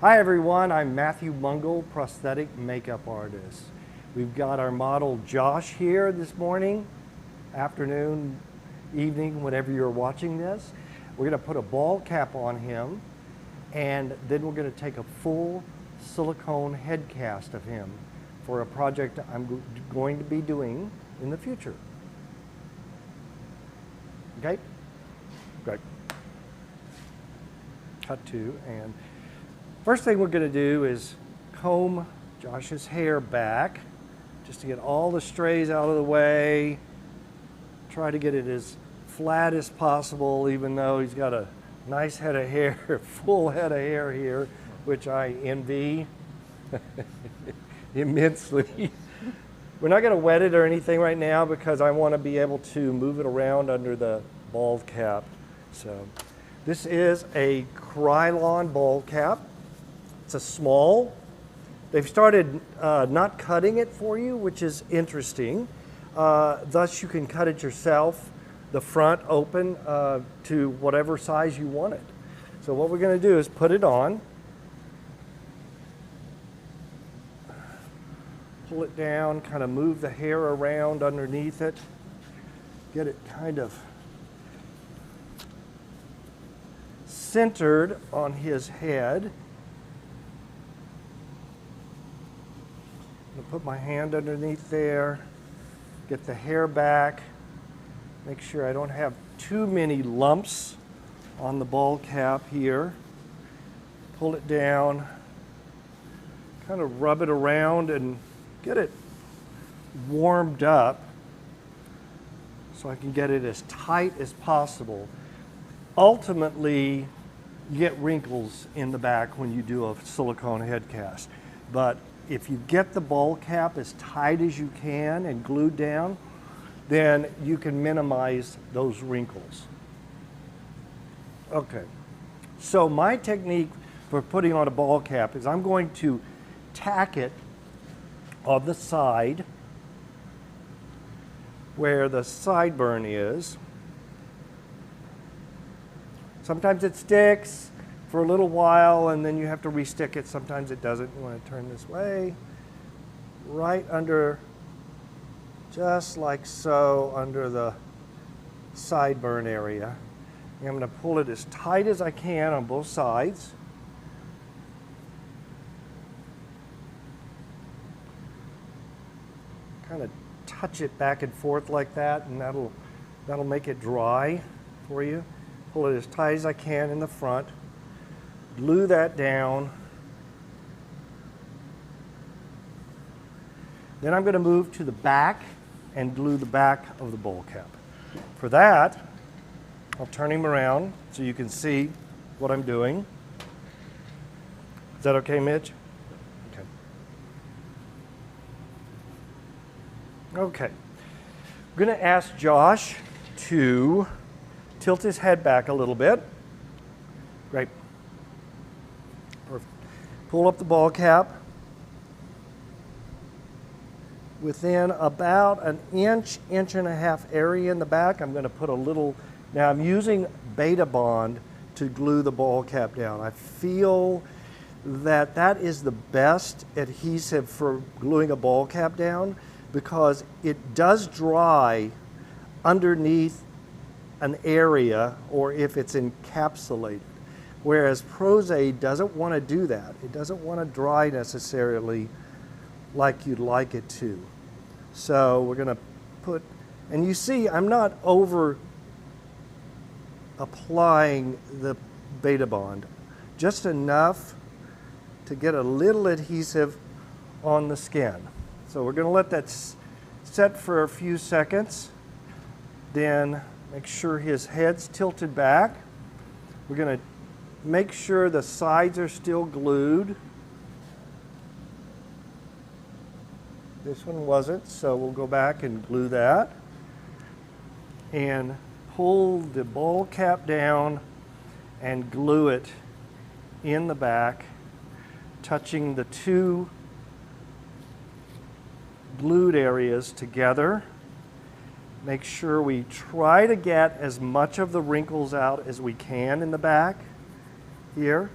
Hi everyone, I'm Matthe Mungle, prosthetic makeup artist. We've got our model Josh here this morning, afternoon, evening, whenever you're watching this. We're going to put a ball cap on him, and then we're going to take a full silicone head cast of him for a project I'm going to be doing in the future. Okay? Great. Cut to, and first thing we're going to do is comb Josh's hair back just to get all the strays out of the way. Try to get it as flat as possible, even though he's got a nice head of hair, full head of hair here, which I envy immensely. We're not going to wet it or anything right now because I want to be able to move it around under the bald cap. So this is a Krylon bald cap. It's a small. They've started not cutting it for you, which is interesting. Thus, you can cut it yourself, the front open to whatever size you want it. So what we're going to do is put it on, pull it down, kind of move the hair around underneath it, get it kind of centered on his head. I'm going to put my hand underneath there, get the hair back, make sure I don't have too many lumps on the ball cap here. Pull it down, kind of rub it around and get it warmed up so I can get it as tight as possible. Ultimately, you get wrinkles in the back when you do a silicone head cast, but if you get the ball cap as tight as you can and glued down, then you can minimize those wrinkles. Okay, so my technique for putting on a ball cap is I'm going to tack it on the side where the sideburn is. Sometimes it sticks for a little while and then you have to restick it. Sometimes it doesn't. You want to turn this way, right under, just like so, under the sideburn area. And I'm going to pull it as tight as I can on both sides. Kind of touch it back and forth like that, and that'll make it dry for you. Pull it as tight as I can in the front. Glue that down. Then I'm going to move to the back and glue the back of the bowl cap. For that, I'll turn him around so you can see what I'm doing. Is that okay, Mitch? Okay. Okay. I'm going to ask Josh to tilt his head back a little bit. Great. Perfect. Pull up the ball cap. Within about an inch, inch and a half area in the back, I'm going to put a little, now I'm using Beta Bond to glue the ball cap down. I feel that that is the best adhesive for gluing a ball cap down because it does dry underneath an area or if it's encapsulated. Whereas Prosaide doesn't want to do that. It doesn't want to dry necessarily like you'd like it to. So we're going to put, and you see I'm not over applying the Beta Bond, just enough to get a little adhesive on the skin. So we're going to let that set for a few seconds. Then make sure his head's tilted back. We're going to make sure the sides are still glued. This one wasn't, so we'll go back and glue that. And pull the ball cap down and glue it in the back, touching the two glued areas together. Make sure we try to get as much of the wrinkles out as we can in the back here.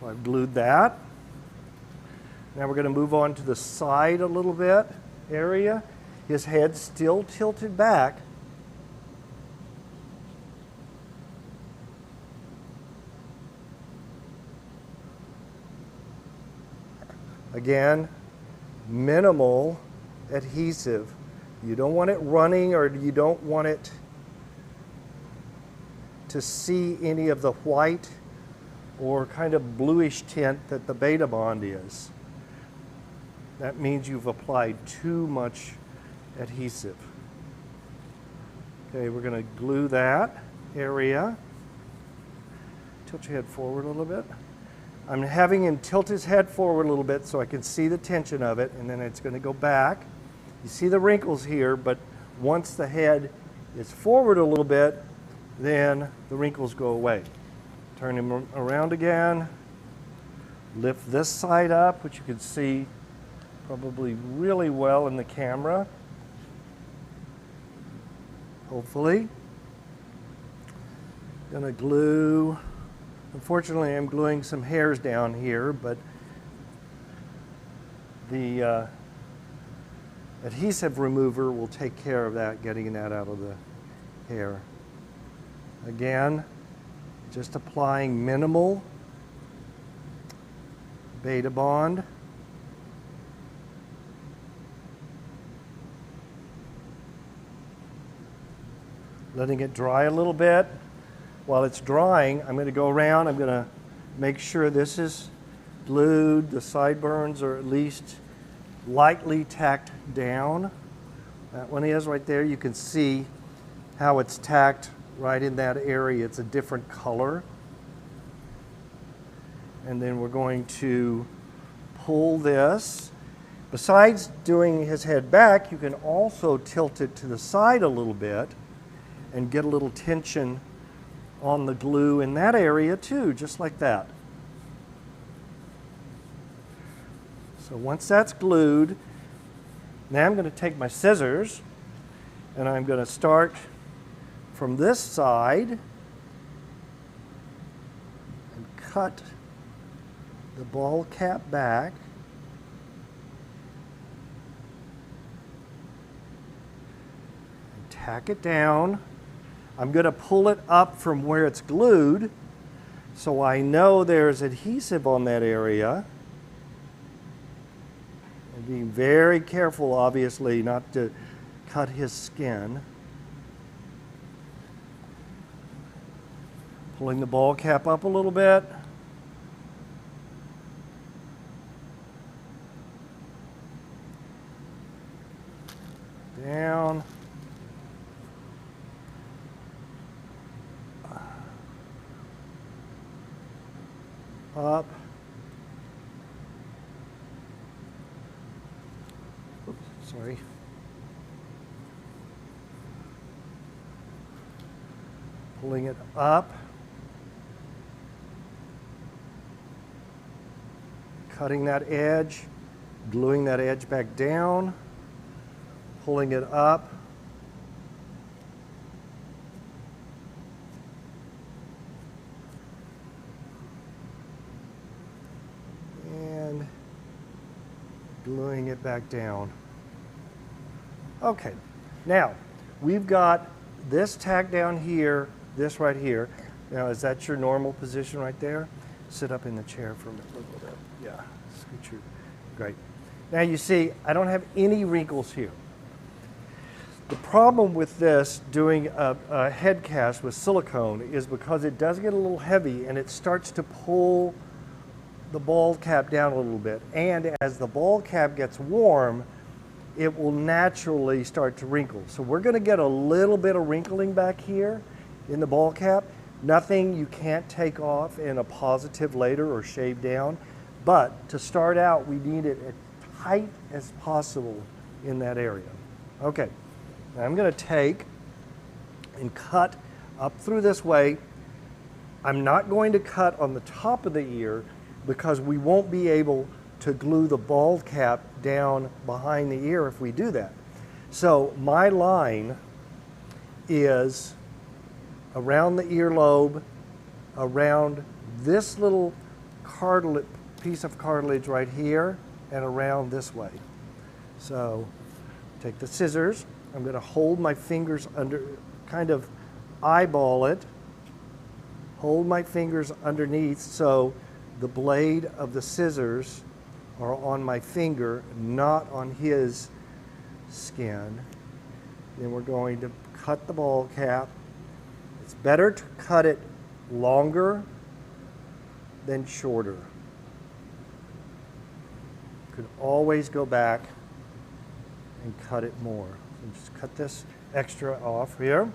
So I've glued that. Now we're going to move on to the side a little bit area. His head's still tilted back. Again, minimal adhesive. You don't want it running, or you don't want it to see any of the white or kind of bluish tint that the Beta Bond is. That means you've applied too much adhesive. Okay, we're going to glue that area. Tilt your head forward a little bit. I'm having him tilt his head forward a little bit so I can see the tension of it, and then it's going to go back. You see the wrinkles here, but once the head is forward a little bit, then the wrinkles go away. Turn him around again. Lift this side up, which you can see probably really well in the camera. Hopefully. Gonna glue. Unfortunately, I'm gluing some hairs down here, but the adhesive remover will take care of that, getting that out of the hair. Again, just applying minimal Beta Bond. Letting it dry a little bit. While it's drying, I'm going to go around. I'm going to make sure this is glued. The sideburns are at least lightly tacked down. That one is right there. You can see how it's tacked right in that area. It's a different color. And then we're going to pull this. Besides doing his head back, you can also tilt it to the side a little bit and get a little tension on the glue in that area too, just like that. So once that's glued, now I'm going to take my scissors and I'm going to start from this side and cut the ball cap back. And tack it down. I'm going to pull it up from where it's glued so I know there's adhesive on that area. And being very careful, obviously, not to cut his skin. Pulling the ball cap up a little bit. Down. Up. Oops, sorry. Pulling it up. Cutting that edge, gluing that edge back down, pulling it up. Gluing it back down. Okay, now we've got this tack down here, this right here. Now, is that your normal position right there? Sit up in the chair for a minute. Yeah, scoot you. Great. Now you see, I don't have any wrinkles here. The problem with this doing a head cast with silicone is because it does get a little heavy and it starts to pull the ball cap down a little bit, and as the ball cap gets warm, it will naturally start to wrinkle. So we're going to get a little bit of wrinkling back here in the ball cap. Nothing you can't take off in a positive later or shave down, but to start out, we need it as tight as possible in that area. Okay, now I'm going to take and cut up through this way. I'm not going to cut on the top of the ear because we won't be able to glue the ball cap down behind the ear if we do that. So my line is around the earlobe, around this little piece of cartilage right here and around this way. So take the scissors. I'm going to hold my fingers under, kind of eyeball it. Hold my fingers underneath so the blade of the scissors are on my finger, not on his skin. Then we're going to cut the ball cap. It's better to cut it longer than shorter. You could always go back and cut it more. So just cut this extra off here.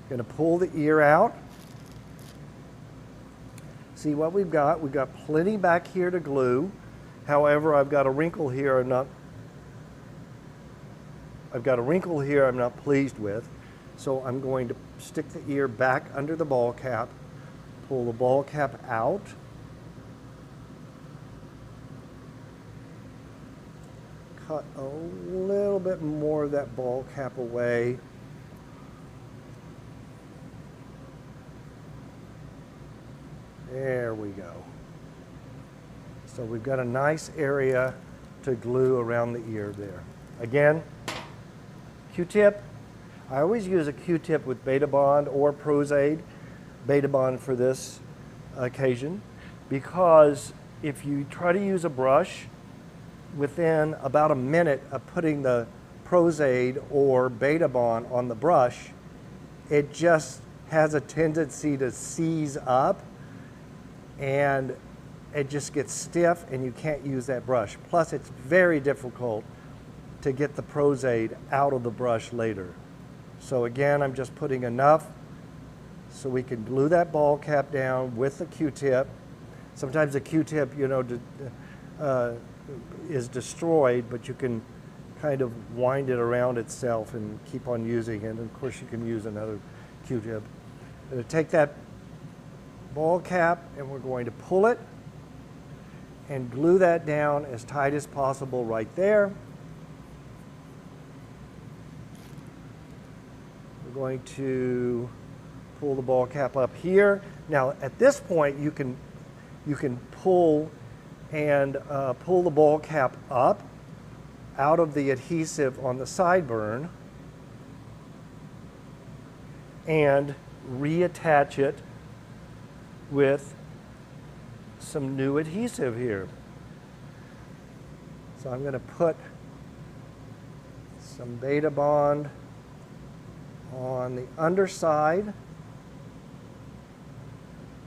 Going to pull the ear out. See what we've got? We've got plenty back here to glue. However, I've got a wrinkle here I'm not pleased with. So I'm going to stick the ear back under the ball cap, pull the ball cap out. Cut a little bit more of that ball cap away. There we go. So we've got a nice area to glue around the ear there. Again, Q-tip. I always use a Q-tip with Beta Bond or Prosaide. Beta Bond for this occasion, because if you try to use a brush, within about a minute of putting the Prosaide or Beta Bond on the brush, it just has a tendency to seize up and it just gets stiff and you can't use that brush. Plus, it's very difficult to get the Prosaide out of the brush later. So again, I'm just putting enough so we can glue that ball cap down with the Q-tip. Sometimes the Q-tip, you know, is destroyed, but you can kind of wind it around itself and keep on using it. And of course, you can use another Q-tip. I'm going to take that ball cap and we're going to pull it and glue that down as tight as possible right there. We're going to pull the ball cap up here. Now at this point you can pull and pull the ball cap up out of the adhesive on the sideburn and reattach it with some new adhesive here. So I'm going to put some Beta Bond on the underside,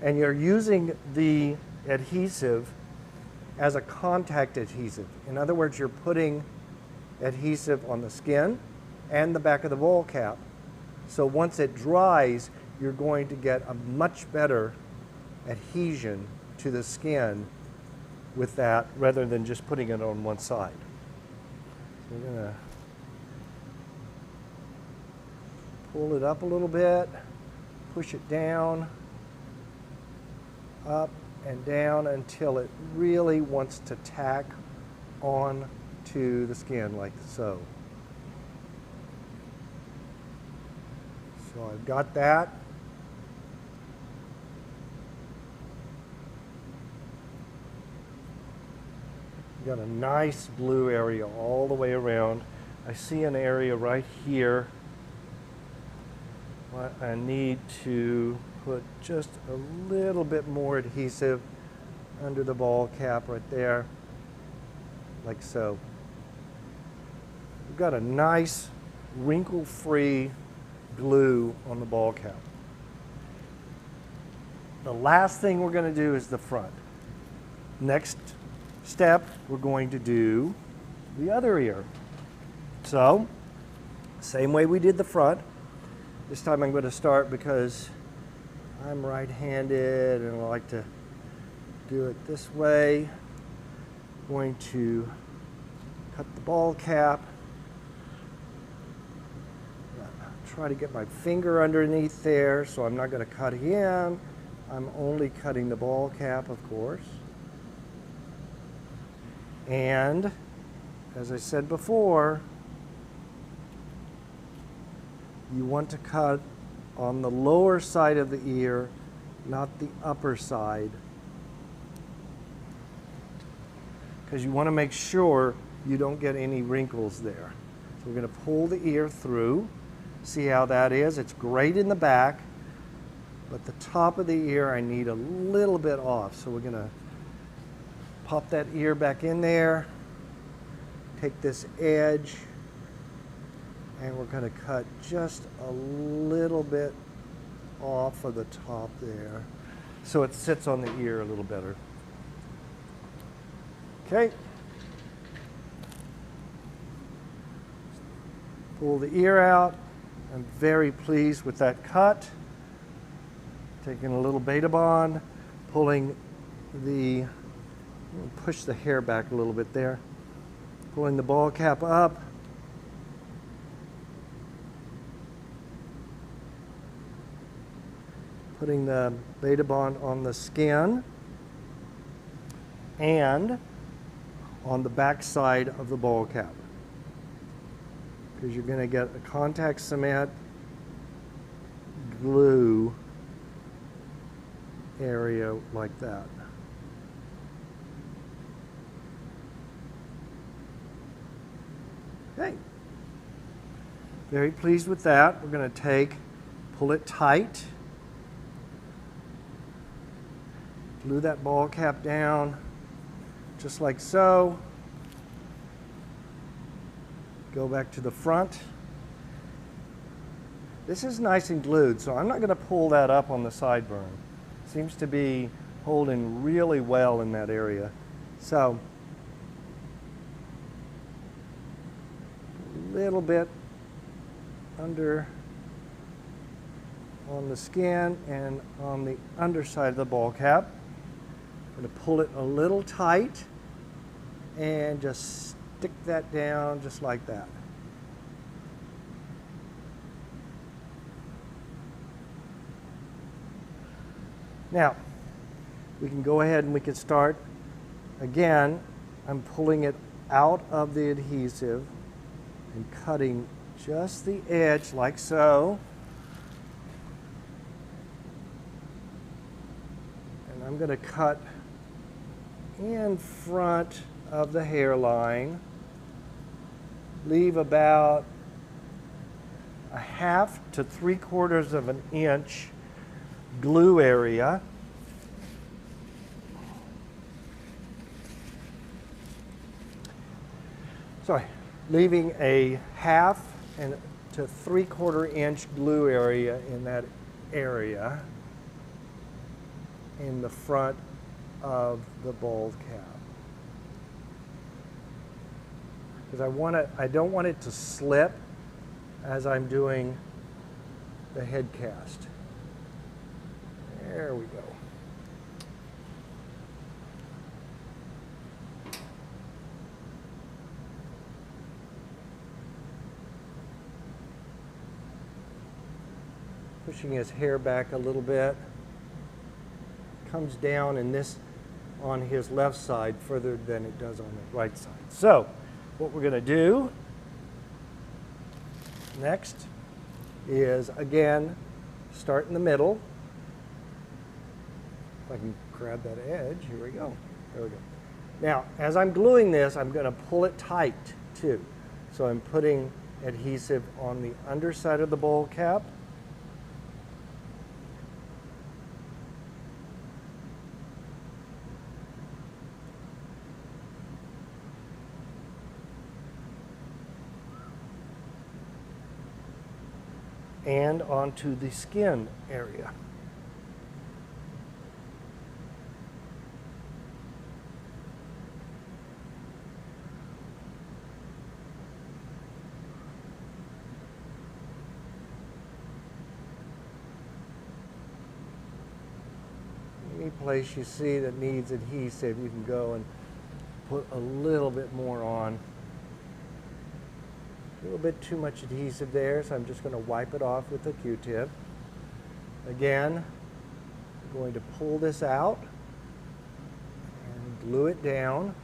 and you're using the adhesive as a contact adhesive. In other words, you're putting adhesive on the skin and the back of the ball cap. So once it dries, you're going to get a much better adhesion to the skin with that rather than just putting it on one side. So we're going to pull it up a little bit, push it down, up and down until it really wants to tack on to the skin like so. So I've got that. Got a nice blue area all the way around. I see an area right here. I need to put just a little bit more adhesive under the ball cap right there, like so. We've got a nice wrinkle-free glue on the ball cap. The last thing we're going to do is the front. Next step, we're going to do the other ear. So, same way we did the front. This time I'm going to start because I'm right-handed and I like to do it this way. I'm going to cut the ball cap. Try to get my finger underneath there, so I'm not going to cut him. I'm only cutting the ball cap, of course. And as I said before, you want to cut on the lower side of the ear not the upper side. Because you want to make sure you don't get any wrinkles there. So we're going to pull the ear through. See how that is? It's great in the back, but the top of the ear I need a little bit off. So we're going to pop that ear back in there, take this edge, and we're going to cut just a little bit off of the top there so it sits on the ear a little better. Okay. Pull the ear out. I'm very pleased with that cut. Taking a little beta bond, pulling the, push the hair back a little bit there. Pulling the ball cap up. Putting the beta bond on the skin and on the back side of the ball cap, because you're going to get a contact cement glue area like that. Okay, very pleased with that. We're going to pull it tight, glue that ball cap down just like so. Go back to the front. This is nice and glued, so I'm not going to pull that up on the sideburn. Seems to be holding really well in that area. So a little bit under on the skin and on the underside of the ball cap. I'm going to pull it a little tight and just stick that down just like that. Now, we can go ahead and we can start. Again, I'm pulling it out of the adhesive and cutting just the edge like so. And I'm going to cut in front of the hairline. Leave about 1/2 to 3/4 of an inch glue area. Sorry, leaving a 1/2 to 3/4 inch glue area in that area in the front of the ball cap. Because I don't want it to slip as I'm doing the head cast. There we go. Pushing his hair back a little bit. Comes down in this on his left side further than it does on the right side. So what we're going to do next is, again, start in the middle. If I can grab that edge, here we go. There we go. Now, as I'm gluing this, I'm going to pull it tight too. So I'm putting adhesive on the underside of the bowl cap. And onto the skin area. Any place you see that needs adhesive, you can go and put a little bit more on. A little bit too much adhesive there, so I'm just going to wipe it off with a Q-tip. Again, I'm going to pull this out and glue it down.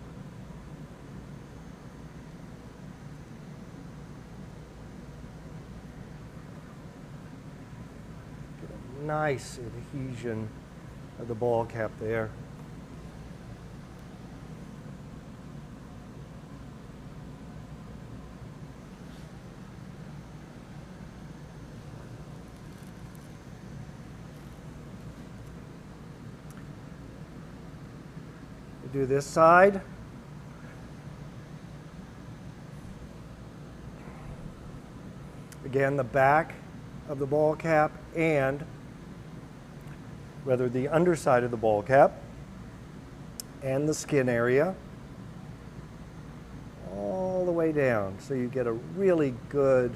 Get a nice adhesion of the ball cap there. Do this side. Again, the back of the ball cap and rather the underside of the ball cap and the skin area all the way down, so you get a really good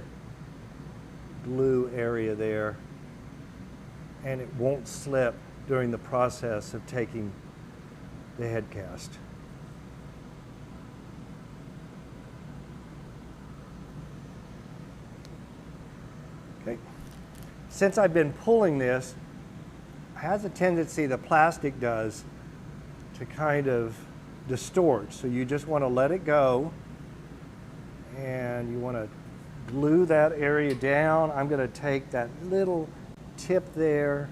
glue area there, and it won't slip during the process of taking the head cast. Okay. Since I've been pulling this, it has a tendency, the plastic does, to kind of distort. So you just want to let it go, and you want to glue that area down. I'm going to take that little tip there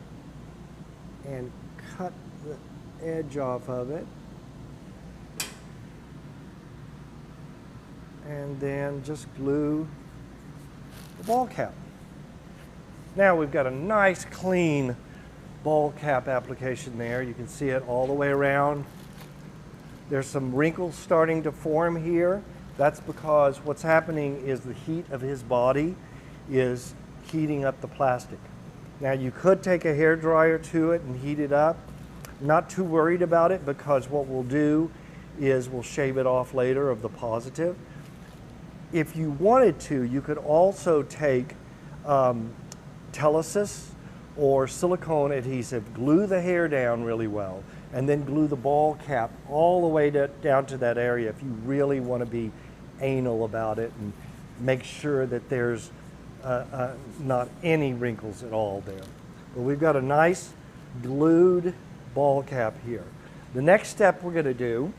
and cut the edge off of it, and then just glue the ball cap. Now we've got a nice clean ball cap application there. You can see it all the way around. There's some wrinkles starting to form here. That's because what's happening is the heat of his body is heating up the plastic. Now you could take a hair dryer to it and heat it up. Not too worried about it, because what we'll do is we'll shave it off later of the positive. If you wanted to, you could also take Telesis or silicone adhesive, glue the hair down really well, and then glue the ball cap all the way down to that area if you really want to be anal about it and make sure that there's not any wrinkles at all there. But we've got a nice glued ball cap here. The next step we're going to do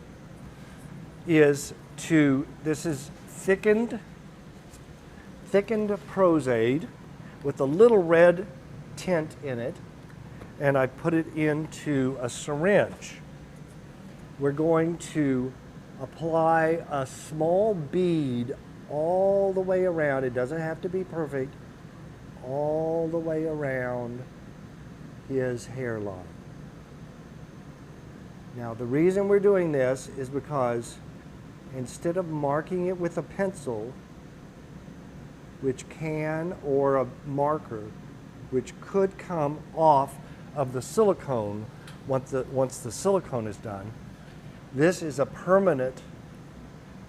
is this is thickened Prosaide with a little red tint in it, and I put it into a syringe. We're going to apply a small bead all the way around. It doesn't have to be perfect. All the way around his hairline. Now the reason we're doing this is because instead of marking it with a pencil, which can, or a marker, which could come off of the silicone once the silicone is done, this is a permanent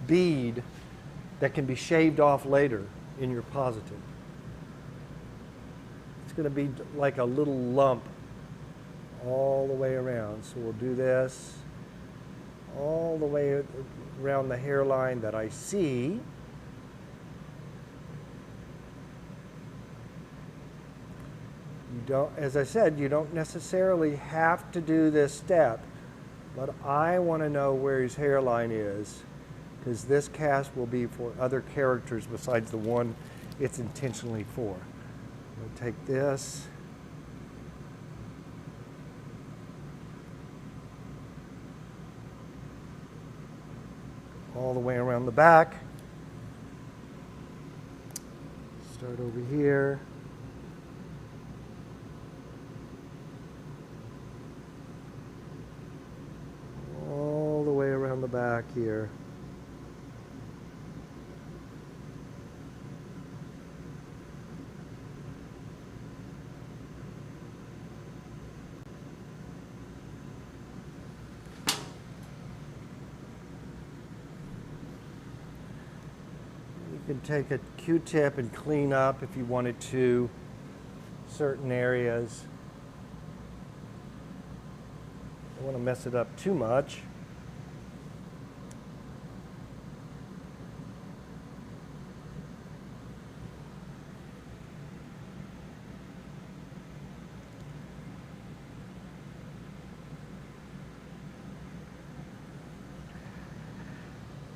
bead that can be shaved off later in your positive. It's going to be like a little lump all the way around. So we'll do this all the way around the hairline that I see. You don't, as I said, you don't necessarily have to do this step, but I want to know where his hairline is, because this cast will be for other characters besides the one it's intentionally for. We'll take this. All the way around the back. Start over here. All the way around the back here. You can take a Q-tip and clean up if you wanted to certain areas. Don't want to mess it up too much.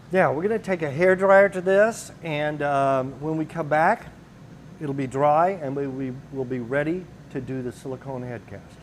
Yeah, we're going to take a hair dryer to this, and when we come back, it'll be dry, and we will be ready to do the silicone head cast.